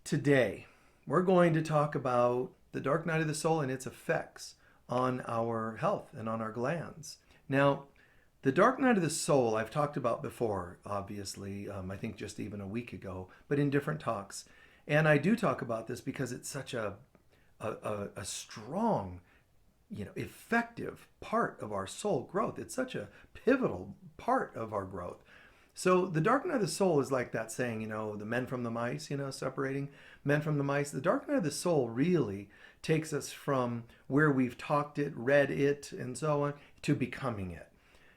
Today, we're going to talk about the dark night of the soul and its effects on our health and on our glands. Now, the dark night of the soul I've talked about before, obviously, I think just even a week ago, but in different talks. And I do talk about this because it's such a strong, effective part of our soul growth. It's such a pivotal part of our growth. So the dark night of the soul is like that saying, the men from the mice, separating men from the mice. The dark night of the soul really takes us from where we've talked it, read it, and so on, to becoming it.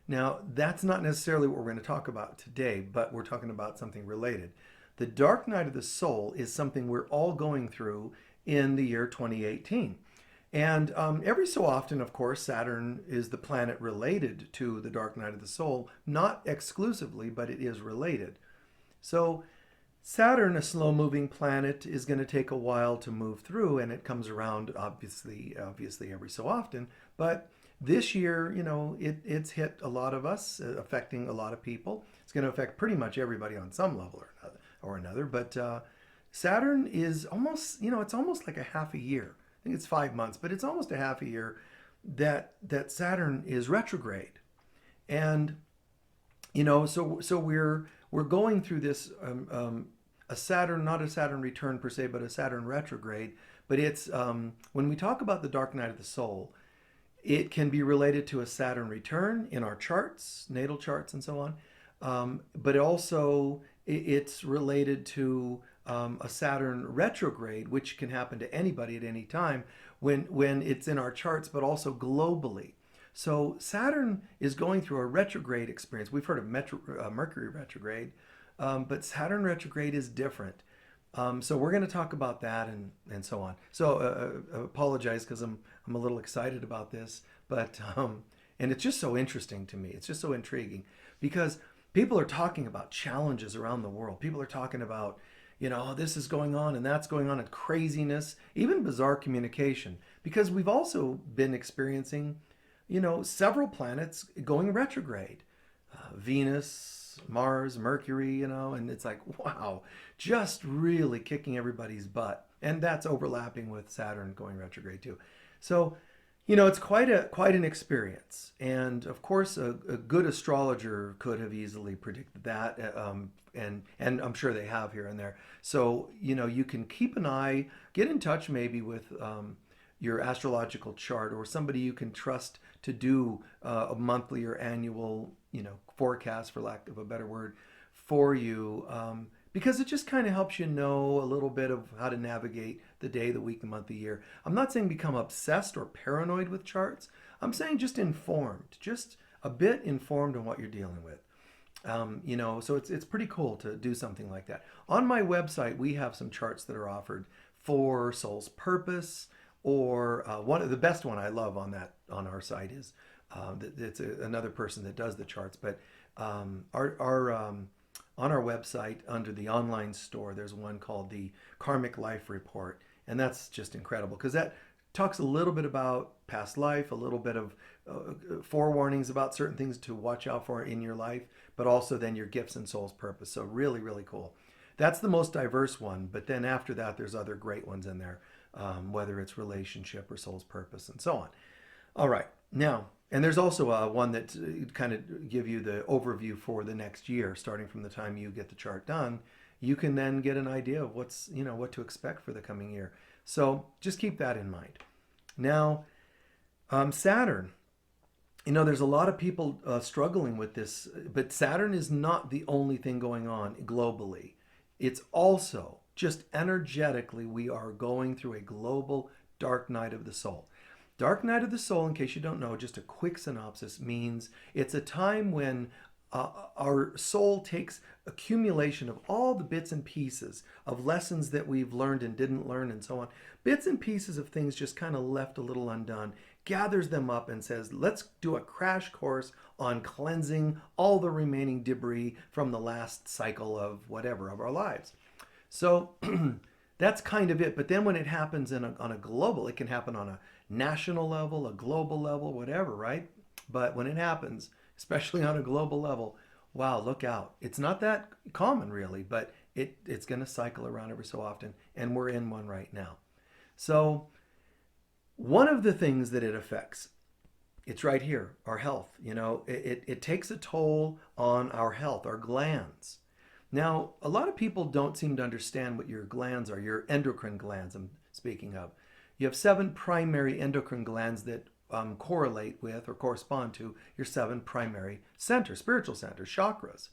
Now, that's not necessarily what we're going to talk about today, but we're talking about something related. The dark night of the soul is something we're all going through in the year 2018. And every so often, of course, Saturn is the planet related to the dark night of the soul, not exclusively, but it is related. So Saturn, a slow-moving planet, is going to take a while to move through, and it comes around obviously every so often. But this year, it's hit a lot of us, affecting a lot of people. It's going to affect pretty much everybody on some level or another. But Saturn is almost, it's almost like a half a year. I think it's 5 months, but it's almost a half a year that Saturn is retrograde, and so we're going through this a Saturn, not a Saturn return per se, but a Saturn retrograde. But it's when we talk about the dark night of the soul, it can be related to a Saturn return in our charts, natal charts, and so on. But also it's related to a Saturn retrograde, which can happen to anybody at any time when it's in our charts, but also globally. So Saturn is going through a retrograde experience. We've heard of Mercury retrograde, but Saturn retrograde is different. So we're going to talk about that and so on. So I apologize because I'm a little excited about this, but and it's just so interesting to me. It's just so intriguing because people are talking about challenges around the world. People are talking about this is going on and that's going on, and craziness, even bizarre communication, because we've also been experiencing, several planets going retrograde. Venus, Mars, Mercury, and it's like, wow, just really kicking everybody's butt. And that's overlapping with Saturn going retrograde too. So, it's quite an experience. And of course, a good astrologer could have easily predicted that. And I'm sure they have here and there. So, you can keep an eye, get in touch maybe with your astrological chart or somebody you can trust to do a monthly or annual, forecast, for lack of a better word, for you. Because it just kind of helps you know a little bit of how to navigate the day, the week, the month, the year. I'm not saying become obsessed or paranoid with charts. I'm saying just informed, just a bit informed on what you're dealing with. So it's pretty cool to do something like that. On my website, we have some charts that are offered for soul's purpose, or one of the best one I love on our site is it's another person that does the charts, but on our website, under the online store, there's one called the Karmic Life Report. And that's just incredible because that talks a little bit about past life, a little bit of forewarnings about certain things to watch out for in your life, but also then your gifts and soul's purpose. So really, really cool. That's the most diverse one. But then after that, there's other great ones in there, whether it's relationship or soul's purpose and so on. All right. Now, and there's also one that kind of give you the overview for the next year, starting from the time you get the chart done. You can then get an idea of what to expect for the coming year. So just keep that in mind. Now, Saturn. There's a lot of people struggling with this, but Saturn is not the only thing going on globally. It's also just energetically, we are going through a global dark night of the soul. Dark night of the soul, in case you don't know, just a quick synopsis, means it's a time when our soul takes accumulation of all the bits and pieces of lessons that we've learned and didn't learn and so on. Bits and pieces of things just kind of left a little undone, gathers them up and says, let's do a crash course on cleansing all the remaining debris from the last cycle of whatever of our lives. So that's kind of it. But then when it happens on a global, it can happen on a national level, a global level, whatever, right? But when it happens, especially on a global level, wow, look out. It's not that common really, but It's going to cycle around every so often, and we're in one right now. So one of the things that it affects, it's right here, our health. It takes a toll on our health, our glands. Now, a lot of people don't seem to understand what your glands are, your endocrine glands I'm speaking of. You have 7 primary endocrine glands that correlate with or correspond to your 7 primary centers, spiritual centers, chakras.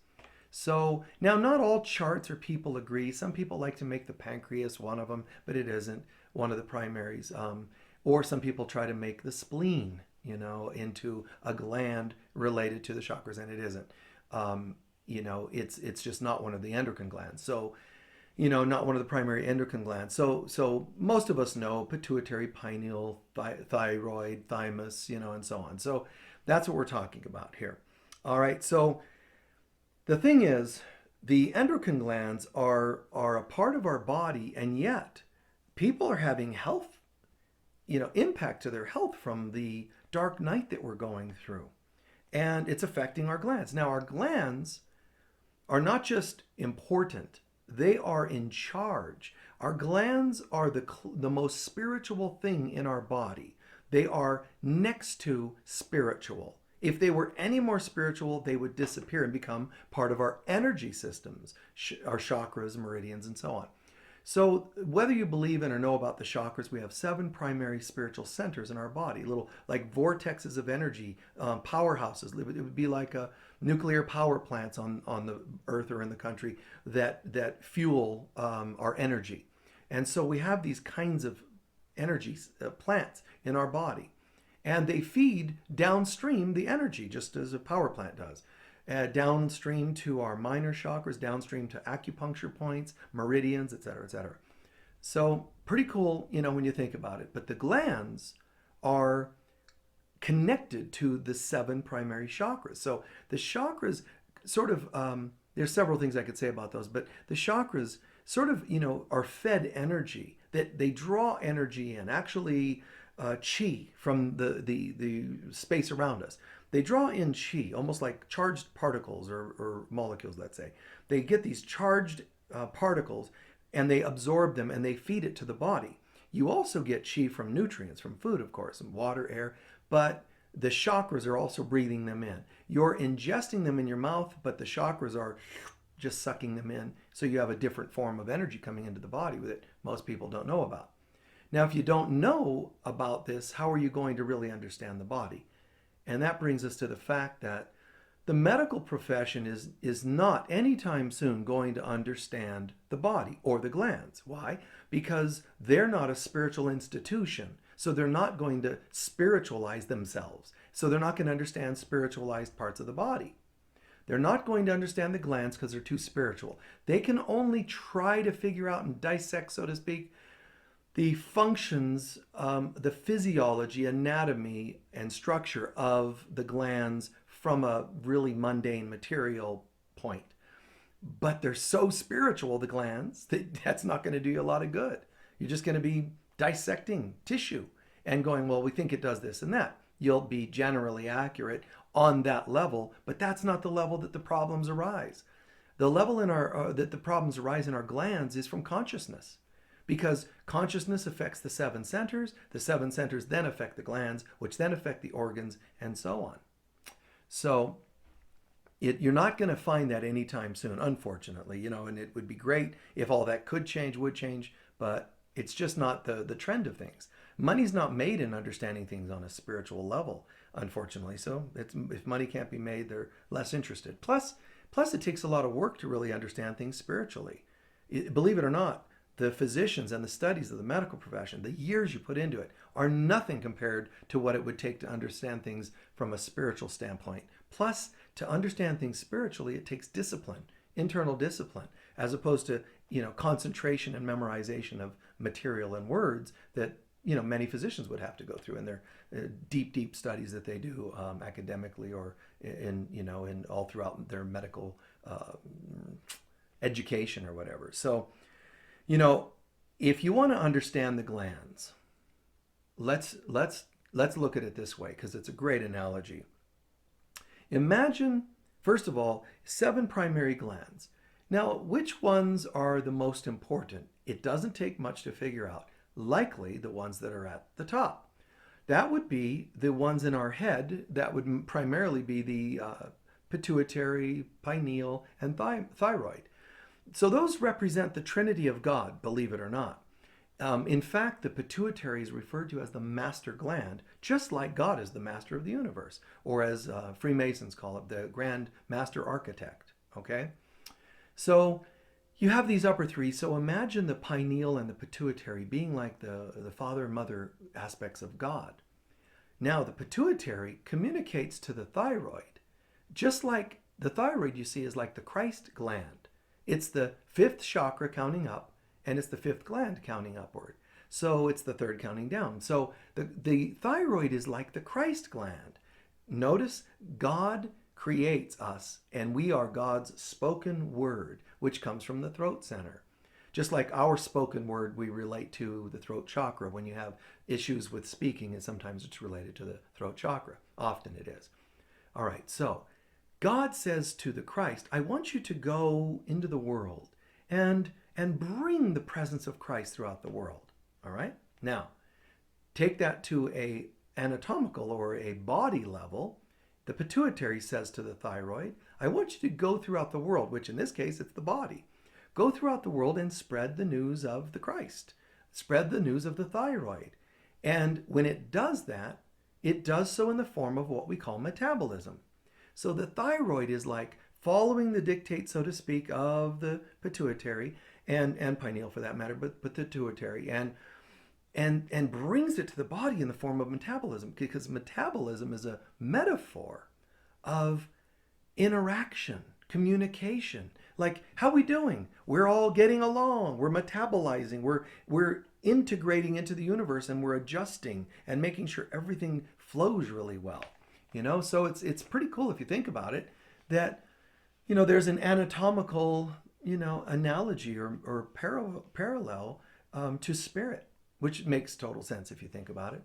So now not all charts or people agree. Some people like to make the pancreas one of them, but it isn't one of the primaries. Or some people try to make the spleen, into a gland related to the chakras, and it isn't. It's just not one of the endocrine glands. So, not one of the primary endocrine glands. So most of us know pituitary, pineal, thyroid, thymus, and so on. So that's what we're talking about here. All right. So the thing is, the endocrine glands are a part of our body, and yet people are having health, impact to their health from the dark night that we're going through. And it's affecting our glands. Now, our glands are not just important, they are in charge. Our glands are the most spiritual thing in our body. They are next to spiritual. If they were any more spiritual, they would disappear and become part of our energy systems, our chakras, meridians, and so on. So whether you believe in or know about the chakras, we have 7 primary spiritual centers in our body, little like vortexes of energy, powerhouses. It would be like nuclear power plants on the earth or in the country that fuel our energy. And so we have these kinds of energy plants in our body. And they feed downstream the energy, just as a power plant does. Downstream to our minor chakras, downstream to acupuncture points, meridians, et cetera, et cetera. So pretty cool, when you think about it. But the glands are connected to the 7 primary chakras. So the chakras sort of, there's several things I could say about those, but the chakras sort of, are fed energy, that they draw energy in, actually chi from the space around us. They draw in chi, almost like charged particles or molecules, let's say. They get these charged particles and they absorb them and they feed it to the body. You also get chi from nutrients, from food, of course, and water, air, but the chakras are also breathing them in. You're ingesting them in your mouth, but the chakras are just sucking them in. So you have a different form of energy coming into the body that most people don't know about. Now, if you don't know about this, how are you going to really understand the body? And that brings us to the fact that the medical profession is not anytime soon going to understand the body or the glands. Why? Because they're not a spiritual institution. So they're not going to spiritualize themselves. So they're not going to understand spiritualized parts of the body. They're not going to understand the glands because they're too spiritual. They can only try to figure out and dissect, so to speak, the functions, the physiology, anatomy, and structure of the glands from a really mundane material point. But they're so spiritual, the glands, that's not going to do you a lot of good. You're just going to be dissecting tissue and going, well, we think it does this and that. You'll be generally accurate on that level, but that's not the level that the problems arise. The level in that the problems arise in our glands is from consciousness. Because consciousness affects the 7 centers then affect the glands, which then affect the organs, and so on. So you're not going to find that anytime soon, unfortunately, and it would be great if all that could change, would change, but it's just not the trend of things. Money's not made in understanding things on a spiritual level, unfortunately. So if money can't be made, they're less interested. Plus it takes a lot of work to really understand things spiritually. Believe it or not, the physicians and the studies of the medical profession, the years you put into it, are nothing compared to what it would take to understand things from a spiritual standpoint. Plus, to understand things spiritually, it takes discipline, internal discipline, as opposed to, concentration and memorization of material and words that, many physicians would have to go through in their deep studies that they do academically or in all throughout their medical education or whatever. So, if you want to understand the glands, let's look at it this way, because it's a great analogy. Imagine, first of all, 7 primary glands. Now, which ones are the most important? It doesn't take much to figure out. Likely the ones that are at the top. That would be the ones in our head. That would primarily be the pituitary, pineal, and thyroid. So those represent the Trinity of God, believe it or not. In fact, the pituitary is referred to as the master gland, just like God is the master of the universe, or as Freemasons call it, the grand master architect. Okay? So you have these upper three. So imagine the pineal and the pituitary being like the father and mother aspects of God. Now, the pituitary communicates to the thyroid, just like the thyroid, you see, is like the Christ gland. It's the fifth chakra counting up, and it's the fifth gland counting upward. So it's the third counting down. So the thyroid is like the Christ gland. Notice God creates us, and we are God's spoken word, which comes from the throat center. Just like our spoken word, we relate to the throat chakra. When you have issues with speaking, and sometimes it's related to the throat chakra. Often it is. All right, so God says to the Christ, I want you to go into the world and bring the presence of Christ throughout the world. All right? Now, take that to a anatomical or a body level. The pituitary says to the thyroid, I want you to go throughout the world, which in this case, it's the body. Go throughout the world and spread the news of the Christ. Spread the news of the thyroid. And when it does that, it does so in the form of what we call metabolism. So the thyroid is like following the dictate, so to speak, of the pituitary and pineal for that matter, but pituitary, and brings it to the body in the form of metabolism, because metabolism is a metaphor of interaction, communication. Like, how are we doing? We're all getting along. We're metabolizing. We're integrating into the universe, and we're adjusting and making sure everything flows really well. So it's pretty cool if you think about it, that there's an anatomical analogy or parallel to spirit, which makes total sense if you think about it.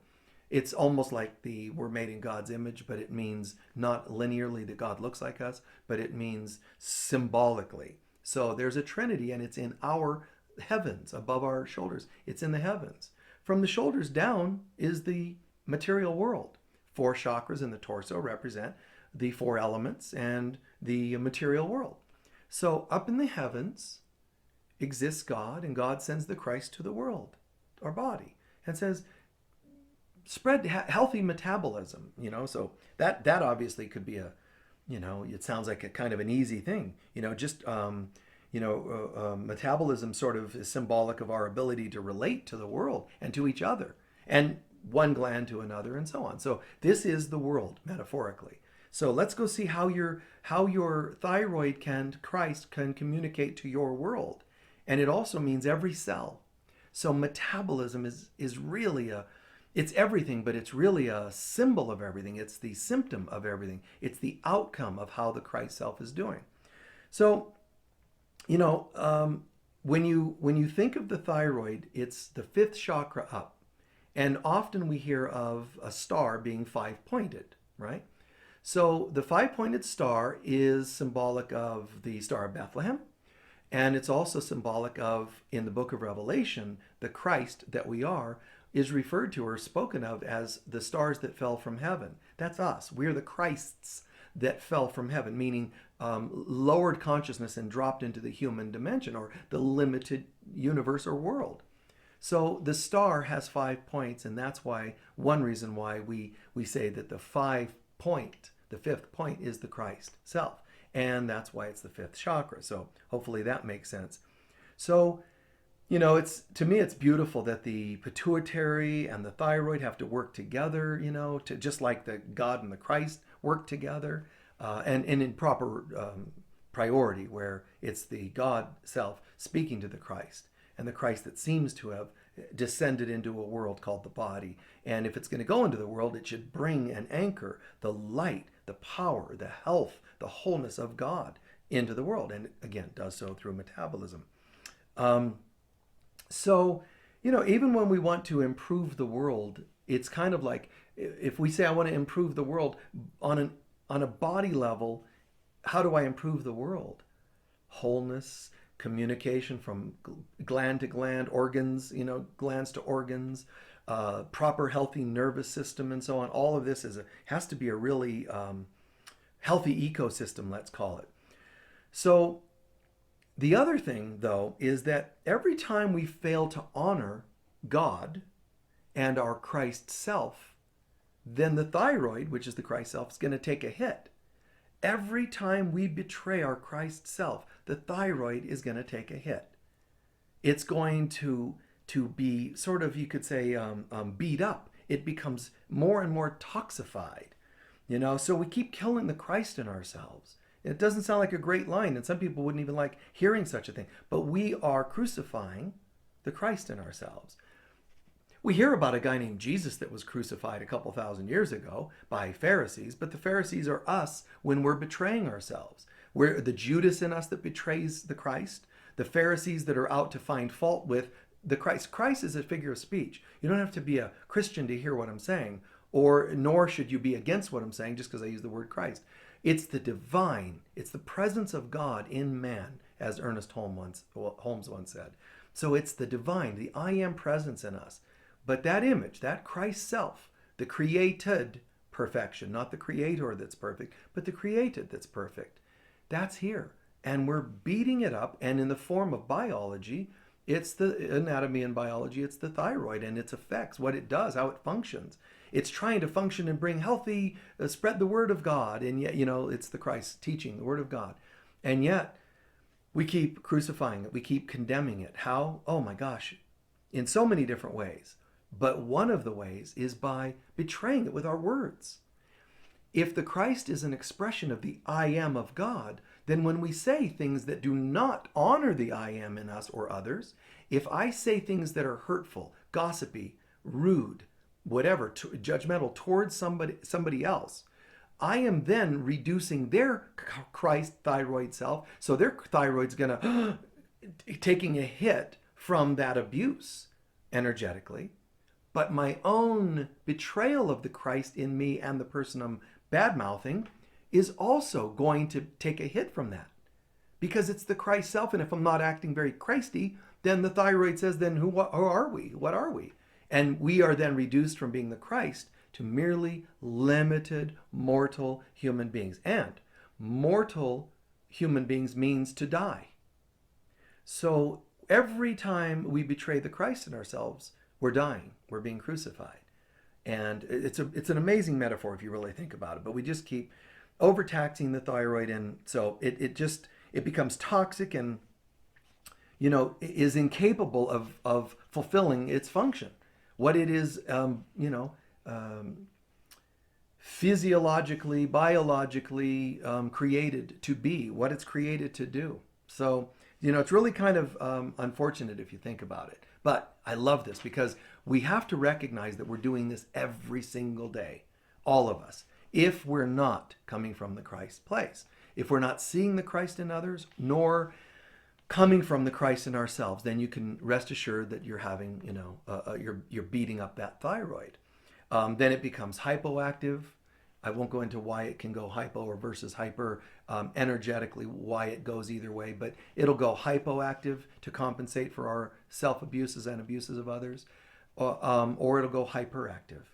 It's almost like we're made in God's image, but it means not linearly that God looks like us, but it means symbolically. So there's a Trinity, and it's in our heavens, above our shoulders. It's in the heavens. From the shoulders down is the material world. 4 chakras in the torso represent the 4 elements and the material world. So up in the heavens exists God, and God sends the Christ to the world, our body, and says, spread healthy metabolism, so that obviously could be it sounds like a kind of an easy thing, metabolism sort of is symbolic of our ability to relate to the world and to each other, and one gland to another, and so on. So this is the world, metaphorically. So let's go see how your thyroid Christ can communicate to your world. And it also means every cell. So metabolism is really it's everything, but it's really a symbol of everything. It's the symptom of everything. It's the outcome of how the Christ self is doing. So, when you think of the thyroid, it's the 5th chakra up. And often we hear of a star being 5-pointed, right? So the 5-pointed star is symbolic of the Star of Bethlehem. And it's also symbolic of, in the book of Revelation, the Christ that we are is referred to or spoken of as the stars that fell from heaven. That's us. We're the Christs that fell from heaven, meaning lowered consciousness and dropped into the human dimension or the limited universe or world. So the star has 5 points, and that's why one reason why we say that the 5th point is the Christ self. And that's why it's the 5th chakra. So hopefully that makes sense. So, to me, it's beautiful that the pituitary and the thyroid have to work together, to just like the God and the Christ work together, and in proper priority, where it's the God self speaking to the Christ, and the Christ that seems to have descended into a world called the body. And if it's going to go into the world, it should bring and anchor the light, the power, the health, the wholeness of God into the world. And again, does so through metabolism. So, even when we want to improve the world, it's kind of like if we say I want to improve the world on a body level, how do I improve the world? wholeness, communication from gland to gland, organs, glands to organs, proper healthy nervous system, and so on. All of this has to be a really healthy ecosystem, let's call it. So the other thing, though, is that every time we fail to honor God and our Christ self, then the thyroid, which is the Christ self, is going to take a hit. Every time we betray our Christ self, the thyroid is going to take a hit. It's going to be sort of, you could say, beat up. It becomes more and more toxified. So we keep killing the Christ in ourselves. It doesn't sound like a great line, and some people wouldn't even like hearing such a thing. But we are crucifying the Christ in ourselves. We hear about a guy named Jesus that was crucified a couple thousand years ago by Pharisees, but the Pharisees are us when we're betraying ourselves. We're the Judas in us that betrays the Christ, the Pharisees that are out to find fault with the Christ. Christ is a figure of speech. You don't have to be a Christian to hear what I'm saying, nor should you be against what I'm saying just because I use the word Christ. It's the divine. It's the presence of God in man, as Ernest Holmes once said. So it's the divine, the I am presence in us. But that image, that Christ self, the created perfection, not the creator that's perfect, but the created that's perfect, that's here. And we're beating it up. And in the form of biology, it's the anatomy and biology, it's the thyroid and its effects, what it does, how it functions. It's trying to function and bring healthy, spread the word of God. And yet, it's the Christ teaching, the word of God. And yet, we keep crucifying it. We keep condemning it. How? Oh my gosh, in so many different ways. But one of the ways is by betraying it with our words. If the Christ is an expression of the I am of God, then when we say things that do not honor the I am in us or others, if I say things that are hurtful, gossipy, rude, whatever, judgmental towards somebody else, I am then reducing their Christ thyroid self. So their thyroid's going to taking a hit from that abuse energetically. But my own betrayal of the Christ in me and the person I'm bad-mouthing is also going to take a hit from that. Because it's the Christ self, and if I'm not acting very Christy, then the thyroid says, then who are we? What are we? And we are then reduced from being the Christ to merely limited mortal human beings. And mortal human beings means to die. So every time we betray the Christ in ourselves, we're dying. We're being crucified. And it's an amazing metaphor if you really think about it. But we just keep overtaxing the thyroid, and so it becomes toxic and is incapable of fulfilling its function. What it is, physiologically, biologically created to be, what it's created to do. So, it's really kind of unfortunate if you think about it. But I love this because we have to recognize that we're doing this every single day, all of us, if we're not coming from the Christ place. If we're not seeing the Christ in others, nor coming from the Christ in ourselves, then you can rest assured that you're having, you're beating up that thyroid. Then it becomes hypoactive. I won't go into why it can go hypo or versus hyper energetically, why it goes either way, but it'll go hypoactive to compensate for our self-abuses and abuses of others, or it'll go hyperactive.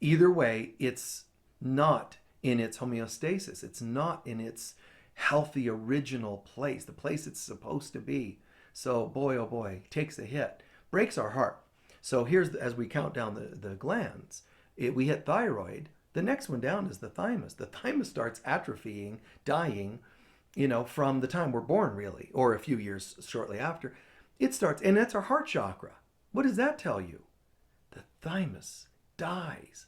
Either way, it's not in its homeostasis. It's not in its healthy original place, the place it's supposed to be. So boy, oh boy, takes a hit, breaks our heart. So here's, as we count down the glands, we hit thyroid. The next one down is the thymus. The thymus starts atrophying, dying, from the time we're born, really, or a few years shortly after. It starts, and that's our heart chakra. What does that tell you? The thymus dies.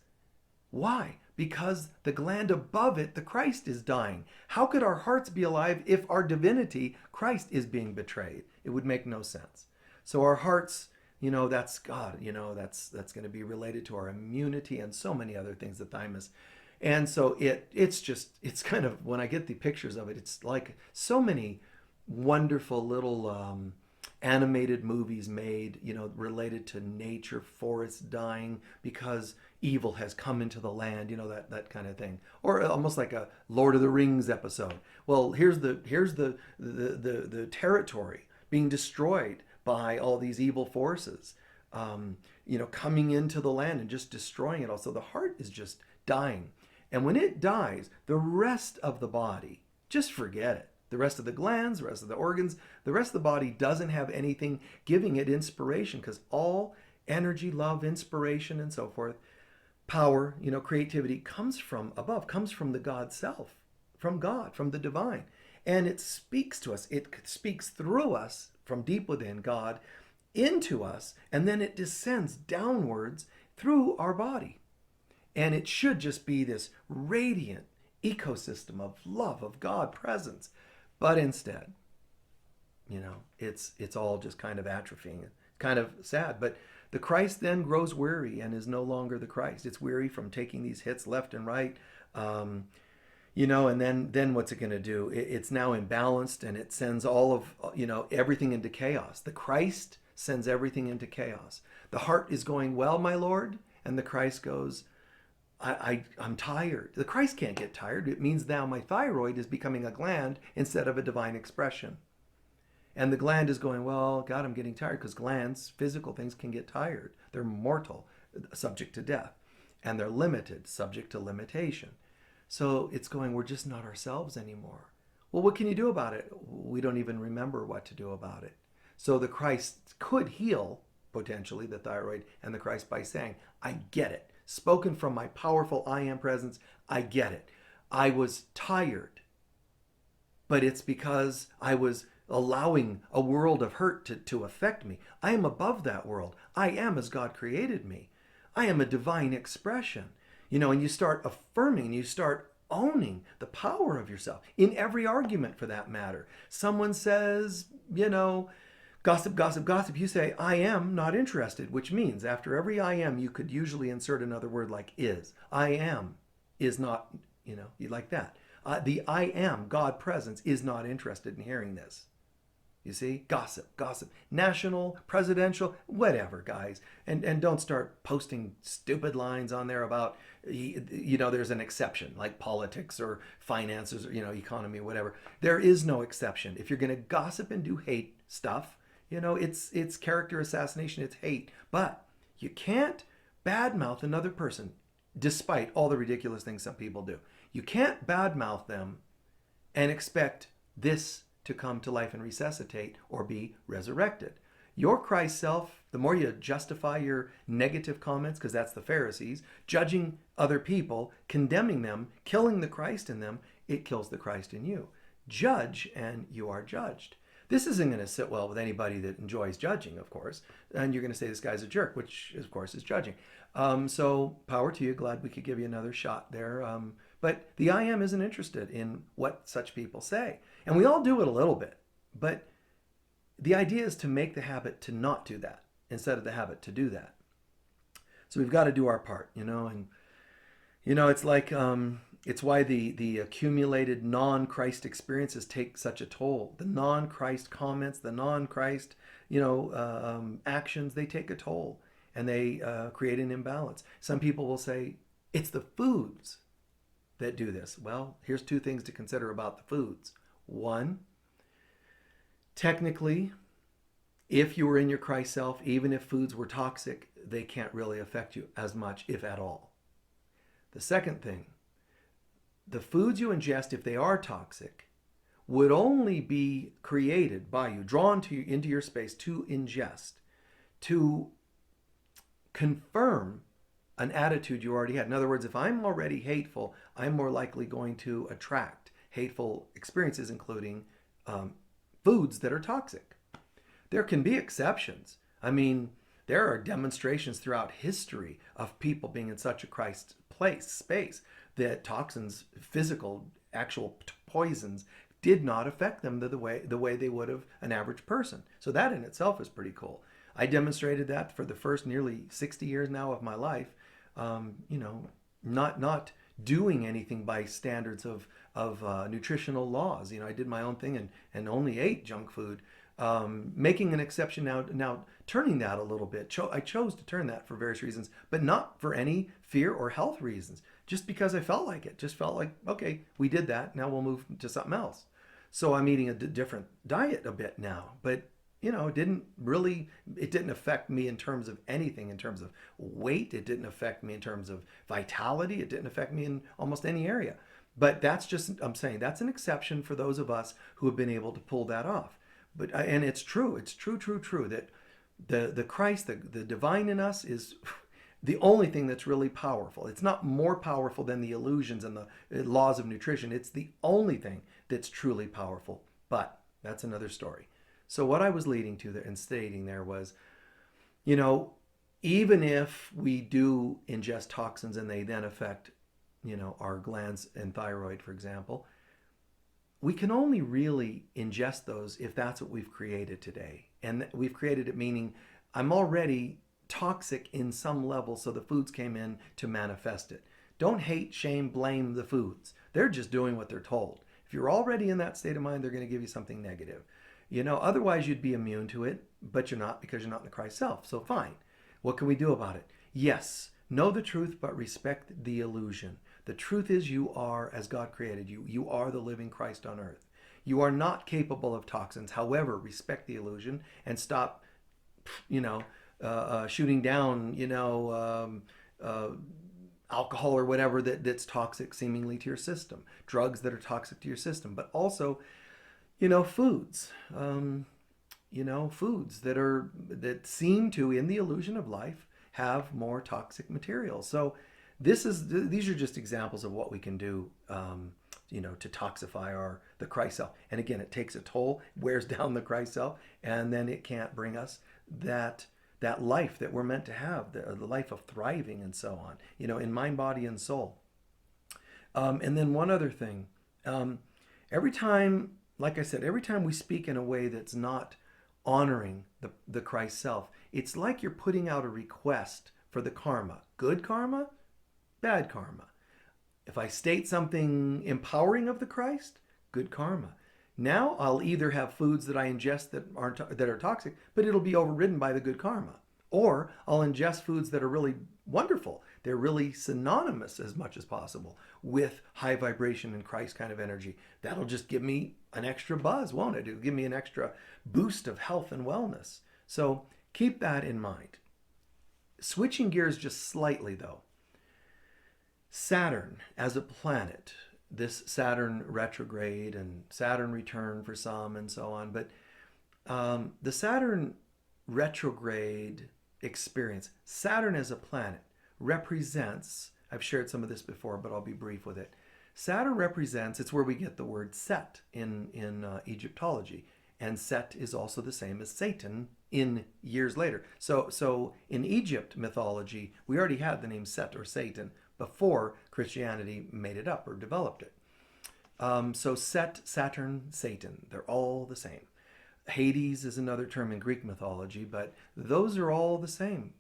Why? Because the gland above it, the Christ, is dying. How could our hearts be alive if our divinity, Christ, is being betrayed? It would make no sense. So our hearts, that's God, that's going to be related to our immunity and so many other things, the thymus. And so it's kind of, when I get the pictures of it, it's like so many wonderful little animated movies made, related to nature, forests dying because evil has come into the land, that kind of thing. Or almost like a Lord of the Rings episode. Well, here's the territory being destroyed by all these evil forces, coming into the land and just destroying it all. So the heart is just dying. And when it dies, the rest of the body, just forget it. The rest of the glands, the rest of the organs, the rest of the body doesn't have anything giving it inspiration, because all energy, love, inspiration, and so forth, power, creativity comes from above, comes from the God self, from God, from the divine. And it speaks to us. It speaks through us from deep within God into us, and then it descends downwards through our body. And it should just be this radiant ecosystem of love, of God presence. But instead, it's all just kind of atrophying. Kind of sad. But the Christ then grows weary and is no longer the Christ. It's weary from taking these hits left and right. And then what's it going to do? It's now imbalanced, and it sends all of, everything into chaos. The Christ sends everything into chaos. The heart is going, well, my Lord, and the Christ goes, I'm tired. The Christ can't get tired. It means now my thyroid is becoming a gland instead of a divine expression. And the gland is going, well, God, I'm getting tired, because glands, physical things, can get tired. They're mortal, subject to death. And they're limited, subject to limitation. So it's going, we're just not ourselves anymore. Well, what can you do about it? We don't even remember what to do about it. So the Christ could heal, potentially, the thyroid and the Christ by saying, I get it. Spoken from my powerful I am presence, I get it. I was tired, but it's because I was allowing a world of hurt to affect me. I am above that world. I am as God created me. I am a divine expression. And you start affirming, you start owning the power of yourself in every argument, for that matter. Someone says, gossip, gossip, gossip. You say, I am not interested, which means after every I am, you could usually insert another word like is. I am is not, you like that. The I am, God presence, is not interested in hearing this. You see? Gossip, gossip. National, presidential, whatever, guys. And don't start posting stupid lines on there about, there's an exception, like politics or finances or, economy, whatever. There is no exception. If you're going to gossip and do hate stuff, it's character assassination, it's hate. But you can't badmouth another person, despite all the ridiculous things some people do. You can't badmouth them and expect this to come to life and resuscitate or be resurrected. Your Christ self, the more you justify your negative comments, because that's the Pharisees, judging other people, condemning them, killing the Christ in them, it kills the Christ in you. Judge and you are judged. This isn't going to sit well with anybody that enjoys judging, of course. And you're going to say this guy's a jerk, which, of course, is judging. So power to you. Glad we could give you another shot there. But the I am isn't interested in what such people say. And we all do it a little bit. But the idea is to make the habit to not do that instead of the habit to do that. So we've got to do our part, and, it's like... It's why the accumulated non-Christ experiences take such a toll. The non-Christ comments, the non-Christ, actions, they take a toll, and they create an imbalance. Some people will say, it's the foods that do this. Well, here's two things to consider about the foods. One, technically, if you were in your Christ self, even if foods were toxic, they can't really affect you as much, if at all. The second thing, the foods you ingest, if they are toxic, would only be created by you, drawn to you into your space to ingest, to confirm an attitude you already had. In other words, if I'm already hateful, I'm more likely going to attract hateful experiences, including foods that are toxic. There can be exceptions. I mean, there are demonstrations throughout history of people being in such a Christ space, that toxins, physical, actual poisons, did not affect them the way they would have an average person. So that in itself is pretty cool. I demonstrated that for the first nearly 60 years now of my life, not doing anything by standards of nutritional laws. I did my own thing and only ate junk food Making an exception now turning that a little bit. I chose to turn that for various reasons, but not for any fear or health reasons. Just because I felt like it. Just felt like, okay, we did that. Now we'll move to something else. So I'm eating a different diet a bit now, but it didn't affect me in terms of anything, in terms of weight. It didn't affect me in terms of vitality. It didn't affect me in almost any area. But I'm saying that's an exception for those of us who have been able to pull that off. But and it's true that the Christ, the divine in us is the only thing that's really powerful. It's not more powerful than the illusions and the laws of nutrition. It's the only thing that's truly powerful. But that's another story. So what I was leading to there and stating there was, even if we do ingest toxins and they then affect, our glands and thyroid, for example, we can only really ingest those if that's what we've created today. And we've created it meaning I'm already toxic in some level, so the foods came in to manifest it. Don't hate, shame, blame the foods. They're just doing what they're told. If you're already in that state of mind, they're going to give you something negative. Otherwise you'd be immune to it, but you're not, because you're not in the Christ self. So fine. What can we do about it? Yes, know the truth, but respect the illusion. The truth is you are as God created you. You are the living Christ on earth. You are not capable of toxins. However, respect the illusion and stop, shooting down, alcohol or whatever that's toxic seemingly to your system, drugs that are toxic to your system, but also, foods, foods that seem to, in the illusion of life, have more toxic material. So these are just examples of what we can do, to toxify the Christ self. And again, it takes a toll, wears down the Christ self, and then it can't bring us that life that we're meant to have, the life of thriving and so on, in mind, body, and soul. And then one other thing, every time, like I said, every time we speak in a way that's not honoring the Christ self, it's like you're putting out a request for the karma. Good karma, bad karma. If I state something empowering of the Christ, good karma. Now I'll either have foods that I ingest that are toxic, but it'll be overridden by the good karma. Or I'll ingest foods that are really wonderful. They're really synonymous as much as possible with high vibration and Christ kind of energy. That'll just give me an extra buzz, won't it? It'll give me an extra boost of health and wellness. So keep that in mind. Switching gears just slightly though. Saturn as a planet, this Saturn retrograde and Saturn return for some and so on. But the Saturn retrograde experience, Saturn as a planet represents, I've shared some of this before, but I'll be brief with it. Saturn represents, it's where we get the word Set in Egyptology. And Set is also the same as Satan in years later. So in Egypt mythology, we already had the name Set or Satan before Christianity made it up or developed it. So Set, Saturn, Satan, they're all the same. Hades is another term in Greek mythology, but those are all the same.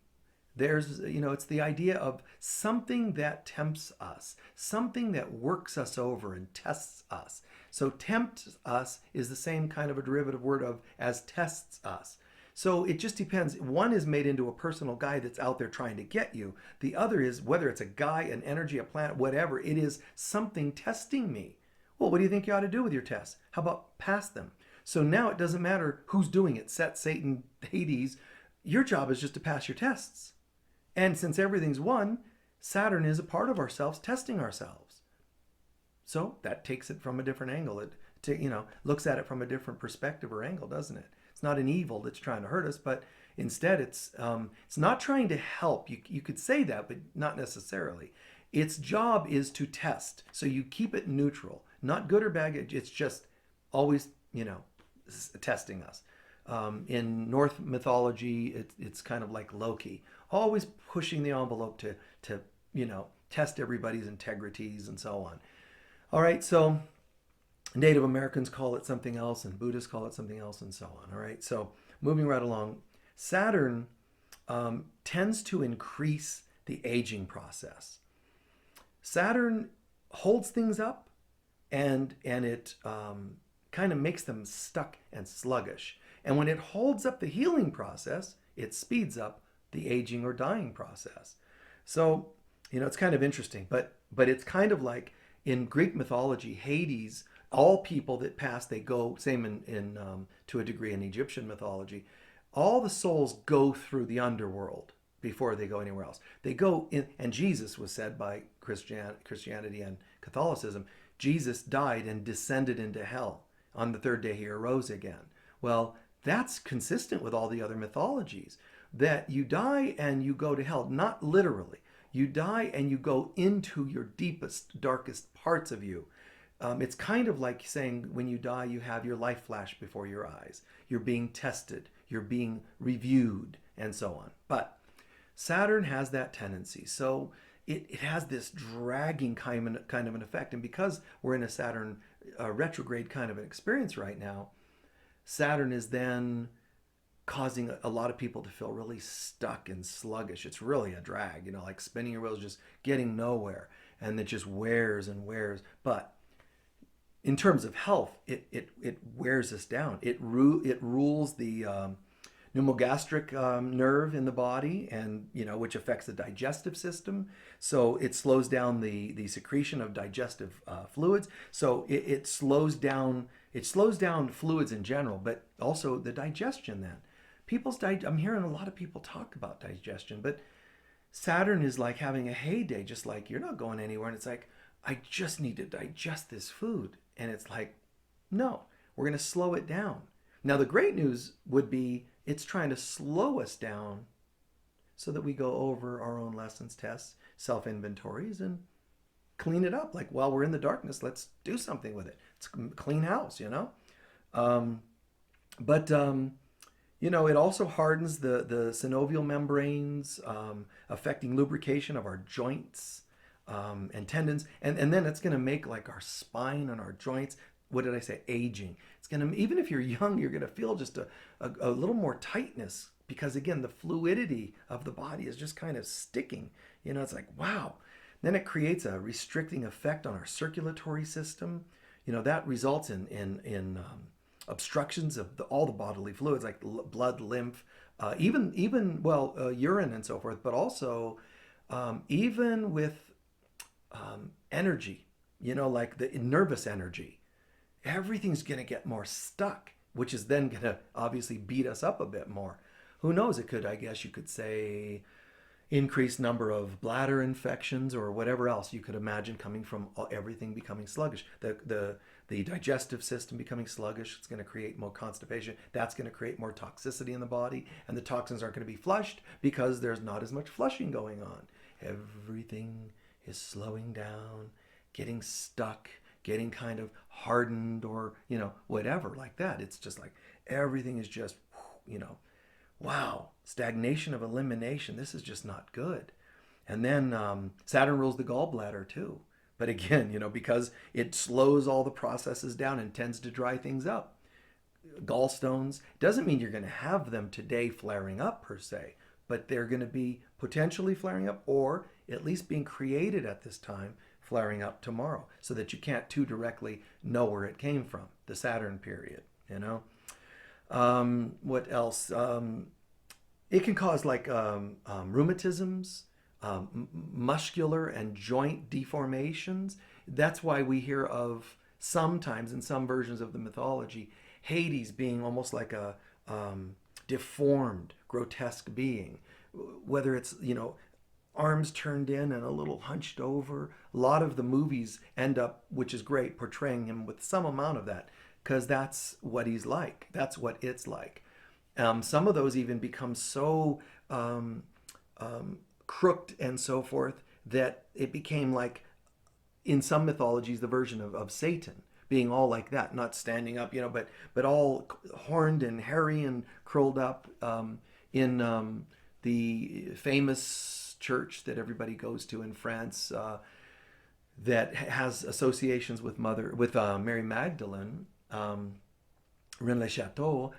There's, it's the idea of something that tempts us, something that works us over and tests us. So tempt us is the same kind of a derivative word as tests us. So it just depends. One is made into a personal guide that's out there trying to get you. The other is, whether it's a guy, an energy, a planet, whatever, it is something testing me. Well, what do you think you ought to do with your tests? How about pass them? So now it doesn't matter who's doing it, Set, Satan, Hades. Your job is just to pass your tests. And since everything's one, Saturn is a part of ourselves, testing ourselves. So that takes it from a different angle. It looks at it from a different perspective or angle, doesn't it? It's not an evil that's trying to hurt us, but instead it's not trying to help. You could say that, but not necessarily. Its job is to test. So you keep it neutral, not good or bad. It's just always, testing us. In Norse mythology, it's kind of like Loki, always pushing the envelope to test everybody's integrities and so on. All right, so Native Americans call it something else, and Buddhists call it something else, and so on. All right, so moving right along, Saturn tends to increase the aging process. Saturn holds things up, and it kind of makes them stuck and sluggish. And when it holds up the healing process, it speeds up the aging or dying process. So, it's kind of interesting, but it's kind of like in Greek mythology, Hades, all people that pass, they go, same in to a degree in Egyptian mythology, all the souls go through the underworld before they go anywhere else. They go in, and Jesus was said by Christianity and Catholicism, Jesus died and descended into hell. On the third day he arose again. Well, that's consistent with all the other mythologies, that you die and you go to hell, not literally. You die and you go into your deepest, darkest parts of you. It's kind of like saying when you die, you have your life flash before your eyes. You're being tested, you're being reviewed, and so on. But Saturn has that tendency. So it has this dragging kind of an effect. And because we're in a Saturn retrograde kind of an experience right now, Saturn is then causing a lot of people to feel really stuck and sluggish. It's really a drag, like spinning your wheels, just getting nowhere. And it just wears and wears. But in terms of health, it wears us down. It rules the pneumogastric nerve in the body, and which affects the digestive system. So it slows down the secretion of digestive fluids. So it slows down fluids in general, but also the digestion. Then I'm hearing a lot of people talk about digestion, but Saturn is like having a heyday, just like you're not going anywhere, and it's like, I just need to digest this food. And it's like, no, we're going to slow it down. Now, the great news would be it's trying to slow us down so that we go over our own lessons, tests, self-inventories, and clean it up. Like, while we're in the darkness, let's do something with it. It's a clean house, But it also hardens the synovial membranes, affecting lubrication of our joints and tendons. And then it's going to make like our spine and our joints, what did I say, aging. It's going to, even if you're young, you're going to feel just a little more tightness, because again, the fluidity of the body is just kind of sticking. It's like, wow. Then it creates a restricting effect on our circulatory system. That results in obstructions of all the bodily fluids, like blood, lymph, even urine and so forth, but also even with energy, like the nervous energy. Everything's going to get more stuck, which is then going to obviously beat us up a bit more. Who knows? It could, I guess you could say, increased number of bladder infections or whatever else you could imagine coming from everything becoming sluggish. The digestive system becoming sluggish, it's going to create more constipation. That's going to create more toxicity in the body, and the toxins aren't going to be flushed because there's not as much flushing going on. Everything is slowing down, getting stuck, getting kind of hardened, or whatever like that. It's just like everything is just wow, stagnation of elimination. This is just not good. And then Saturn rules the gallbladder too. But again, because it slows all the processes down and tends to dry things up. Gallstones, doesn't mean you're going to have them today flaring up per se, but they're going to be potentially flaring up, or at least being created at this time, flaring up tomorrow, so that you can't too directly know where it came from, the Saturn period, What else? It can cause like rheumatisms, muscular and joint deformations. That's why we hear of sometimes in some versions of the mythology, Hades being almost like a deformed, grotesque being. Whether it's, arms turned in and a little hunched over. A lot of the movies end up, which is great, portraying him with some amount of that, because that's what he's like. That's what it's like. Some of those even become so crooked and so forth that it became like, in some mythologies, the version of Satan, being all like that, not standing up, but all horned and hairy and curled up. In the famous church that everybody goes to in France, that has associations with Mary Magdalene, Rennes-le-Château.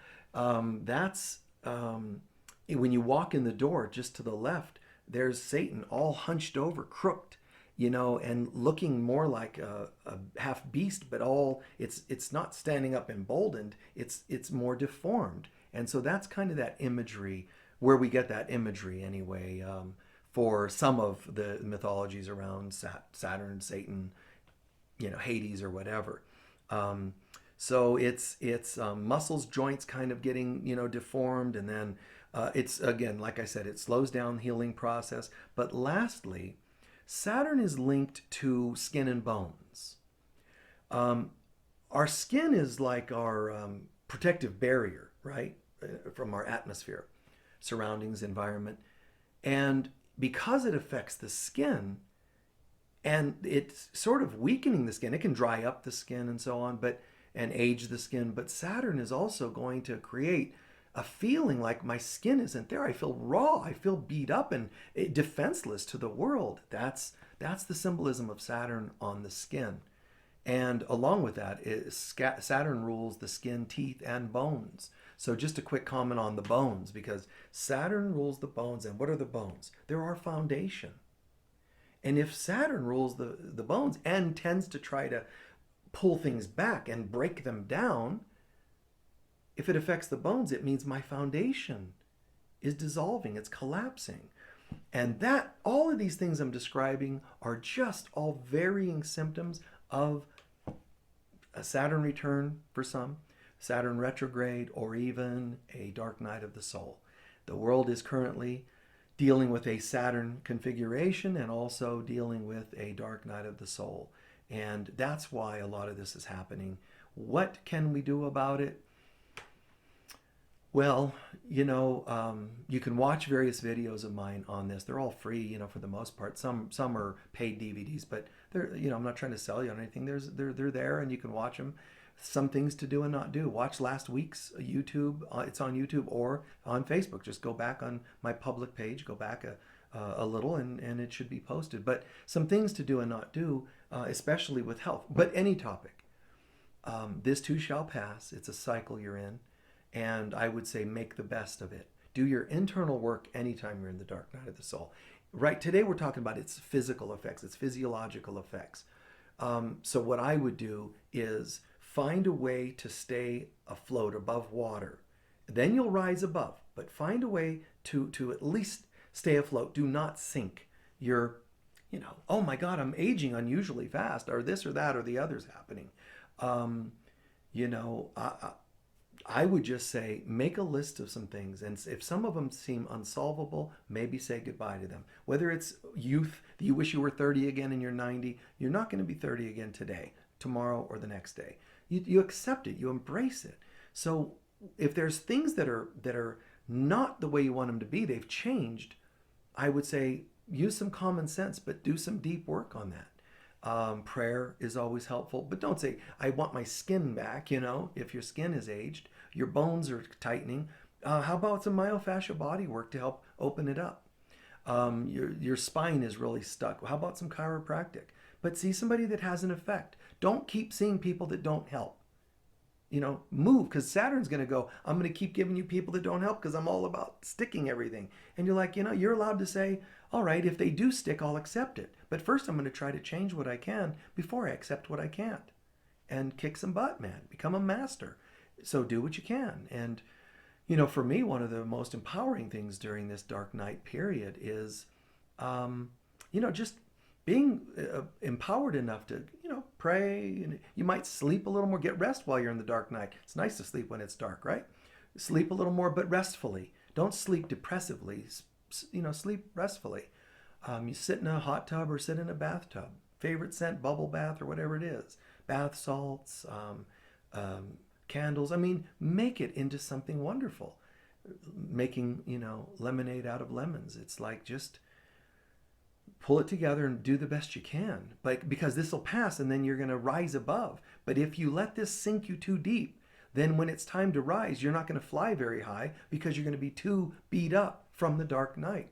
That's when you walk in the door, just to the left, there's Satan, all hunched over, crooked. and looking more like a half beast, but it's not standing up emboldened. It's more deformed, and so that's kind of that imagery where we get that imagery anyway. For some of the mythologies around Saturn, Satan, Hades or whatever. Um, so it's muscles, joints kind of getting deformed, and then it's again, like I said, it slows down the healing process. But lastly, Saturn is linked to skin and bones. Um, our skin is like our protective barrier, right, from our atmosphere, surroundings, environment, and because it affects the skin, and it's sort of weakening the skin. It can dry up the skin and so on, and age the skin. But Saturn is also going to create a feeling like my skin isn't there. I feel raw. I feel beat up and defenseless to the world. That's the symbolism of Saturn on the skin. And along with that, Saturn rules the skin, teeth, and bones. So just a quick comment on the bones, because Saturn rules the bones. And what are the bones? They're our foundation. And if Saturn rules the bones and tends to try to pull things back and break them down, if it affects the bones, it means my foundation is dissolving, it's collapsing. And that all of these things I'm describing are just all varying symptoms of a Saturn return for some, Saturn retrograde, or even a dark night of the soul. The world is currently dealing with a Saturn configuration and also dealing with a dark night of the soul. And that's why a lot of this is happening. What can we do about it? Well, you can watch various videos of mine on this. They're all free, for the most part. Some are paid DVDs, but they're, I'm not trying to sell you on anything. They're there, and you can watch them. Some things to do and not do. Watch last week's YouTube. It's on YouTube or on Facebook. Just go back on my public page. Go back a little, and it should be posted. But some things to do and not do, especially with health. But any topic. This too shall pass. It's a cycle you're in. And I would say make the best of it. Do your internal work anytime you're in the dark night of the soul. Right, today we're talking about its physical effects, its physiological effects. So what I would do is find a way to stay afloat above water. Then you'll rise above, but find a way to at least stay afloat. Do not sink. You're, oh my God, I'm aging unusually fast, or this or that or the other's happening. I would just say make a list of some things, and if some of them seem unsolvable, maybe say goodbye to them. Whether it's youth, you wish you were 30 again and you're 90, you're not going to be 30 again today, tomorrow, or the next day. You accept it, you embrace it. So if there's things that are not the way you want them to be, they've changed, I would say use some common sense, but do some deep work on that. Prayer is always helpful, but don't say, I want my skin back, if your skin is aged, your bones are tightening. How about some myofascial body work to help open it up? Your spine is really stuck. How about some chiropractic? But see somebody that has an effect. Don't keep seeing people that don't help. Move, because Saturn's going to go, I'm going to keep giving you people that don't help because I'm all about sticking everything. And you're like, you're allowed to say, all right, if they do stick, I'll accept it. But first I'm going to try to change what I can before I accept what I can't. And kick some butt, man. Become a master. So do what you can. And, for me, one of the most empowering things during this dark night period is, just being empowered enough to, pray. And you might sleep a little more, get rest while you're in the dark night. It's nice to sleep when it's dark, right? Sleep a little more, but restfully. Don't sleep depressively. Sleep restfully. You sit in a hot tub or sit in a bathtub. Favorite scent, bubble bath or whatever it is. Bath salts, candles. Make it into something wonderful. Making, lemonade out of lemons. It's like just pull it together and do the best you can. Because this will pass and then you're going to rise above. But if you let this sink you too deep, then when it's time to rise, you're not going to fly very high because you're going to be too beat up from the dark night.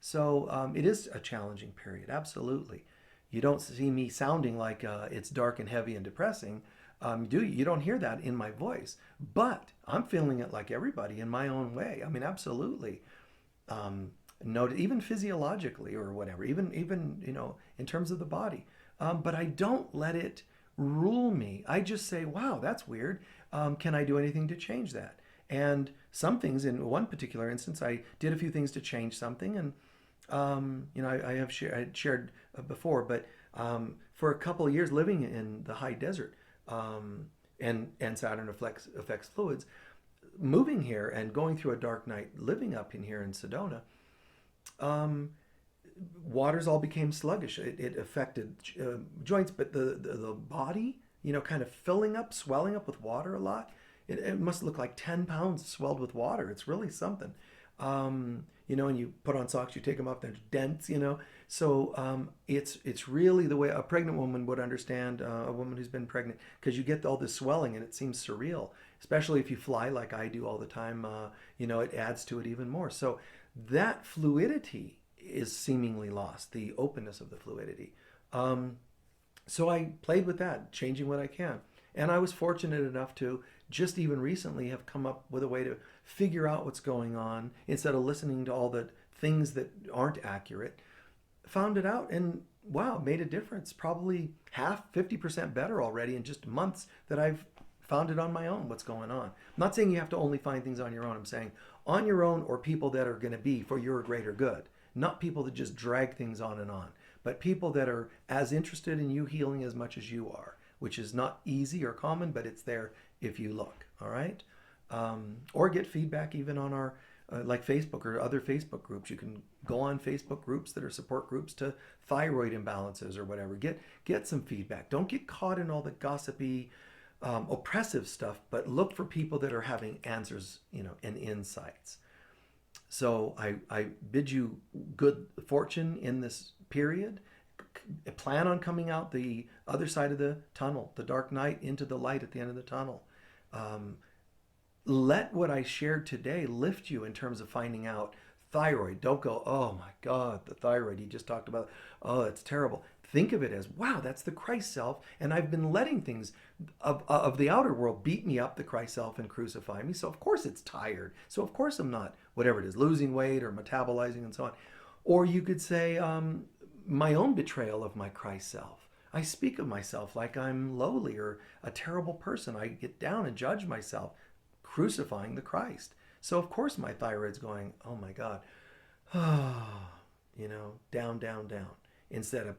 So it is a challenging period, absolutely. You don't see me sounding like it's dark and heavy and depressing. You don't hear that in my voice. But I'm feeling it like everybody in my own way. Absolutely. notice, even physiologically or whatever, even in terms of the body. But I don't let it rule me. I just say, wow, that's weird. Can I do anything to change that? And some things, in one particular instance, I did a few things to change something, and I had shared before, but for a couple of years living in the high desert, and Saturn affects fluids, moving here and going through a dark night, living up in here in Sedona, waters all became sluggish. It affected joints, but the body, kind of filling up, swelling up with water a lot. It must look like 10 pounds swelled with water. It's really something. And you put on socks, you take them off, they're dense, So it's really the way a pregnant woman would understand, a woman who's been pregnant, because you get all this swelling and it seems surreal, especially if you fly like I do all the time. It adds to it even more. So that fluidity is seemingly lost, the openness of the fluidity. So I played with that, changing what I can. And I was fortunate enough to just even recently have come up with a way to figure out what's going on instead of listening to all the things that aren't accurate. Found it out and wow, made a difference. Probably 50% better already in just months that I've found it on my own what's going on. I'm not saying you have to only find things on your own. I'm saying on your own, or people that are going to be for your greater good. Not people that just drag things on, but people that are as interested in you healing as much as you are, which is not easy or common, but it's there if you look, all right? Or get feedback even on our, like Facebook or other Facebook groups. You can go on Facebook groups that are support groups to thyroid imbalances or whatever. Get some feedback. Don't get caught in all the gossipy, oppressive stuff, but look for people that are having answers, and insights. So I bid you good fortune in this period. Plan on coming out the other side of the tunnel, the dark night, into the light at the end of the tunnel. Let what I shared today lift you in terms of finding out thyroid. Don't go, oh my God, the thyroid, you just talked about, oh, it's terrible. Think of it as, wow, that's the Christ self, and I've been letting things of the outer world beat me up, the Christ self, and crucify me. So of course it's tired. So of course I'm not, whatever it is, losing weight or metabolizing and so on. Or you could say, my own betrayal of my Christ self. I speak of myself like I'm lowly or a terrible person. I get down and judge myself, crucifying the Christ. So of course my thyroid's going, oh my God, down, down, down, instead of,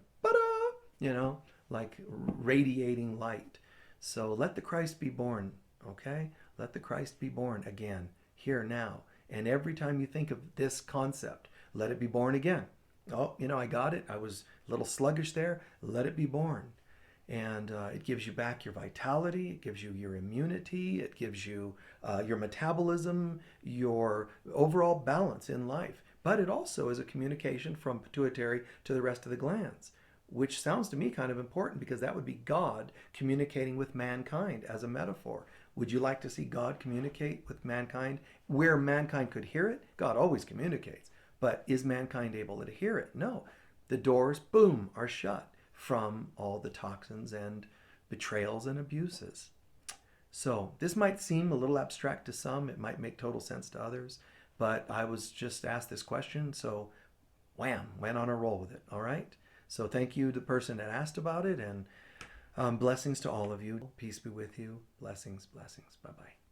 like radiating light. So let the Christ be born, okay? Let the Christ be born again, here, now. And every time you think of this concept, let it be born again. Oh, I got it. I was a little sluggish there. Let it be born. And it gives you back your vitality. It gives you your immunity. It gives you your metabolism, your overall balance in life. But it also is a communication from pituitary to the rest of the glands, which sounds to me kind of important, because that would be God communicating with mankind as a metaphor. Would you like to see God communicate with mankind where mankind could hear it? God always communicates. But is mankind able to hear it? No. The doors, boom, are shut from all the toxins and betrayals and abuses. So this might seem a little abstract to some. It might make total sense to others. But I was just asked this question, so wham, went on a roll with it, all right? So thank you to the person that asked about it, and blessings to all of you. Peace be with you. Blessings, blessings. Bye-bye.